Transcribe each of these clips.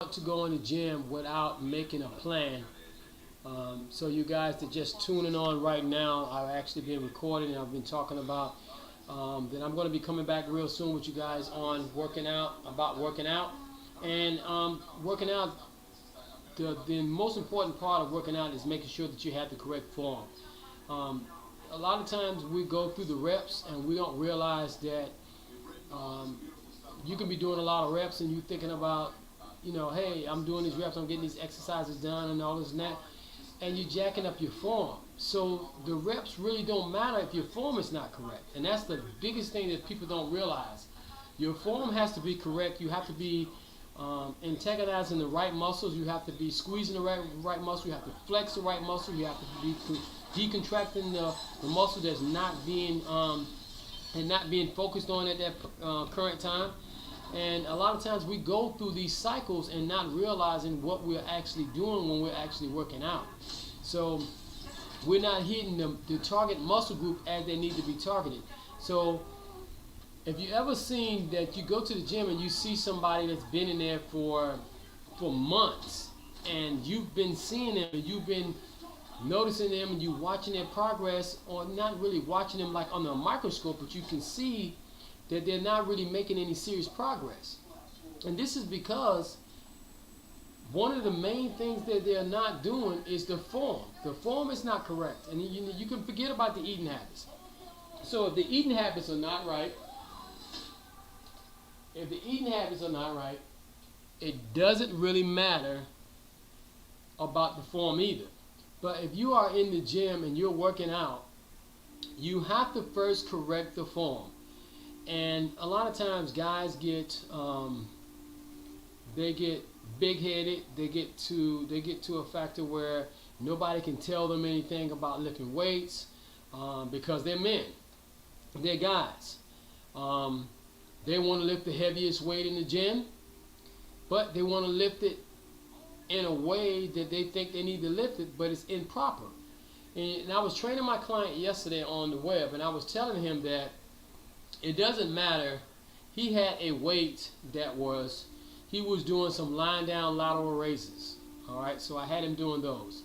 To go in the gym without making a plan. So you guys that just tuning on right now, I've actually been recording and I've been talking about that I'm going to be coming back real soon with you guys on working out, about working out. And working out, the most important part of working out is making sure that you have the correct form. Um, a lot of times we go through the reps and we don't realize that um, you can be doing a lot of reps and you thinking about, hey, I'm doing these reps, I'm getting these exercises done and all this and that, and you're jacking up your form. So the reps really don't matter if your form is not correct. And that's the biggest thing that people don't realize. Your form has to be correct. You have to be antagonizing the right muscles. You have to be squeezing the right muscle. You have to flex the right muscle. You have to be decontracting the muscle that's not being and not being focused on at that current time. And a lot of times we go through these cycles and not realizing what we're actually doing when we're actually working out. So we're not hitting the target muscle group as they need to be targeted. So if you ever seen that you go to the gym and you see somebody that's been in there for months and you've been seeing them and you've been noticing them and you watching their progress, or not really watching them like under a microscope, but you can see that they're not really making any serious progress. And this is because one of the main things that they're not doing is the form. The form is not correct. And you can forget about the eating habits. So if the eating habits are not right, it doesn't really matter about the form either. But if you are in the gym and you're working out, you have to first correct the form. And a lot of times guys get they get big-headed. They get to a factor where nobody can tell them anything about lifting weights because they're men, they're guys. They want to lift the heaviest weight in the gym, but they want to lift it in a way that they think they need to lift it, but it's improper. And I was training my client yesterday on the web, and I was telling him that it doesn't matter. He had a weight that he was doing some lying down lateral raises. All right, so I had him doing those.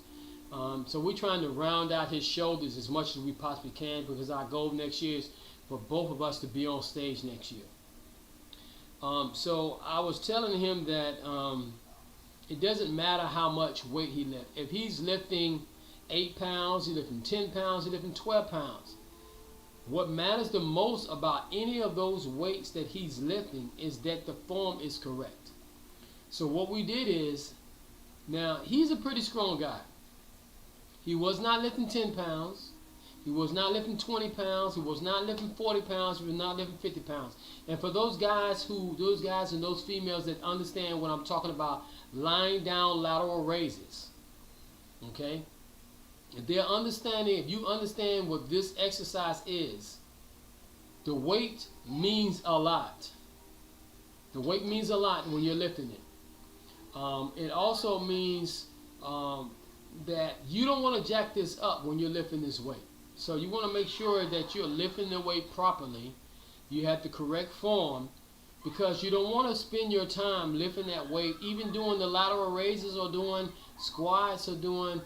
So we're trying to round out his shoulders as much as we possibly can, because our goal next year is for both of us to be on stage next year. So I was telling him that it doesn't matter how much weight he lifts. If he's lifting 8 pounds, he's lifting 10 pounds, he's lifting 12 pounds. What matters the most about any of those weights that he's lifting is that the form is correct. So what we did is, now he's a pretty strong guy. He was not lifting 10 pounds. He was not lifting 20 pounds. He was not lifting 40 pounds. He was not lifting 50 pounds. And for those guys and those females that understand what I'm talking about, lying down lateral raises, okay? If they're understanding, if you understand what this exercise is, the weight means a lot. The weight means a lot when you're lifting it. It also means that you don't want to jack this up when you're lifting this weight. So you want to make sure that you're lifting the weight properly. You have the correct form, because you don't want to spend your time lifting that weight, even doing the lateral raises or doing squats or doing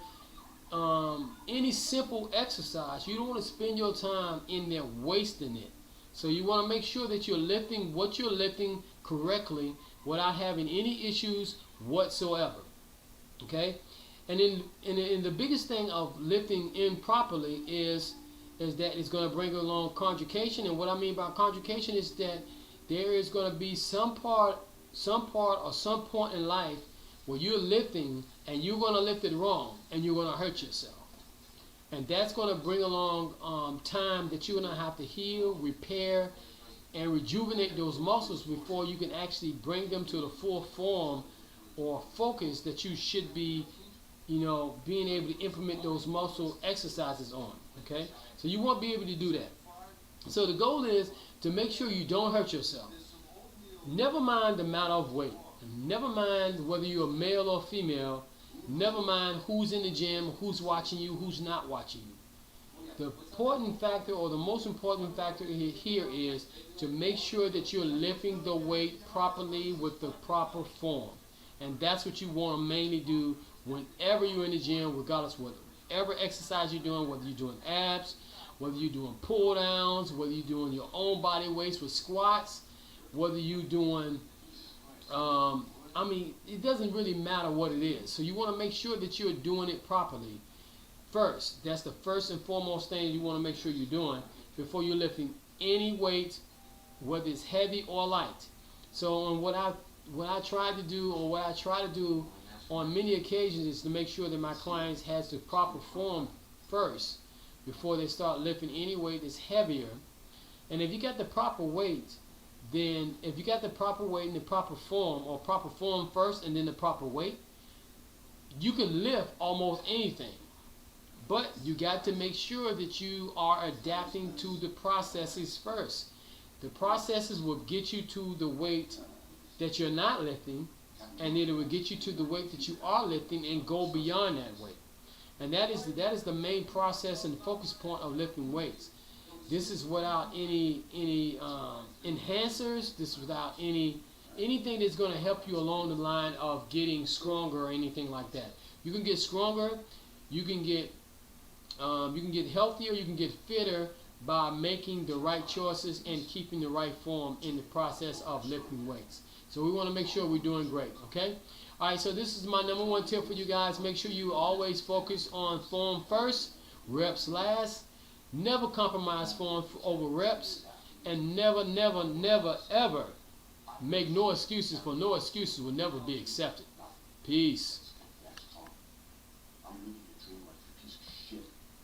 any simple exercise. You don't want to spend your time in there wasting it. So you want to make sure that you're lifting what you're lifting correctly without having any issues whatsoever. Okay? And then the biggest thing of lifting improperly is that it's going to bring along conjugation. And what I mean by conjugation is that there is going to be some part or some point in life where you're lifting and you're going to lift it wrong and you're going to hurt yourself. And that's going to bring along time that you're going to have to heal, repair, and rejuvenate those muscles before you can actually bring them to the full form or focus that you should be, being able to implement those muscle exercises on. Okay? So you won't be able to do that. So the goal is to make sure you don't hurt yourself. Never mind the amount of weight. Never mind whether you're a male or female. Never mind who's in the gym, who's watching you, who's not watching you. The important factor, or the most important factor here is to make sure that you're lifting the weight properly with the proper form. And that's what you want to mainly do whenever you're in the gym, regardless of whatever exercise you're doing, whether you're doing abs, whether you're doing pull downs, whether you're doing your own body weights with squats, whether you're doing, it doesn't really matter what it is. So you want to make sure that you're doing it properly first. That's the first and foremost thing you want to make sure you're doing before you're lifting any weight, whether it's heavy or light. So what I try to do on many occasions is to make sure that my clients has the proper form first before they start lifting any weight that's heavier. And if you got the proper weight, then if you got the proper weight and the proper form, or proper form first and then the proper weight, you can lift almost anything. But you got to make sure that you are adapting to the processes first. The processes will get you to the weight that you're not lifting, and then it will get you to the weight that you are lifting and go beyond that weight. And that is the main process and focus point of lifting weights. This is without any enhancers. This is without anything that's going to help you along the line of getting stronger or anything like that. You can get stronger, you can get healthier, you can get fitter by making the right choices and keeping the right form in the process of lifting weights. So we want to make sure we're doing great, okay? All right, so this is my number one tip for you guys. Make sure you always focus on form first, reps last. Never compromise form over reps, and never, ever make no excuses, for no excuses will never be accepted. Peace.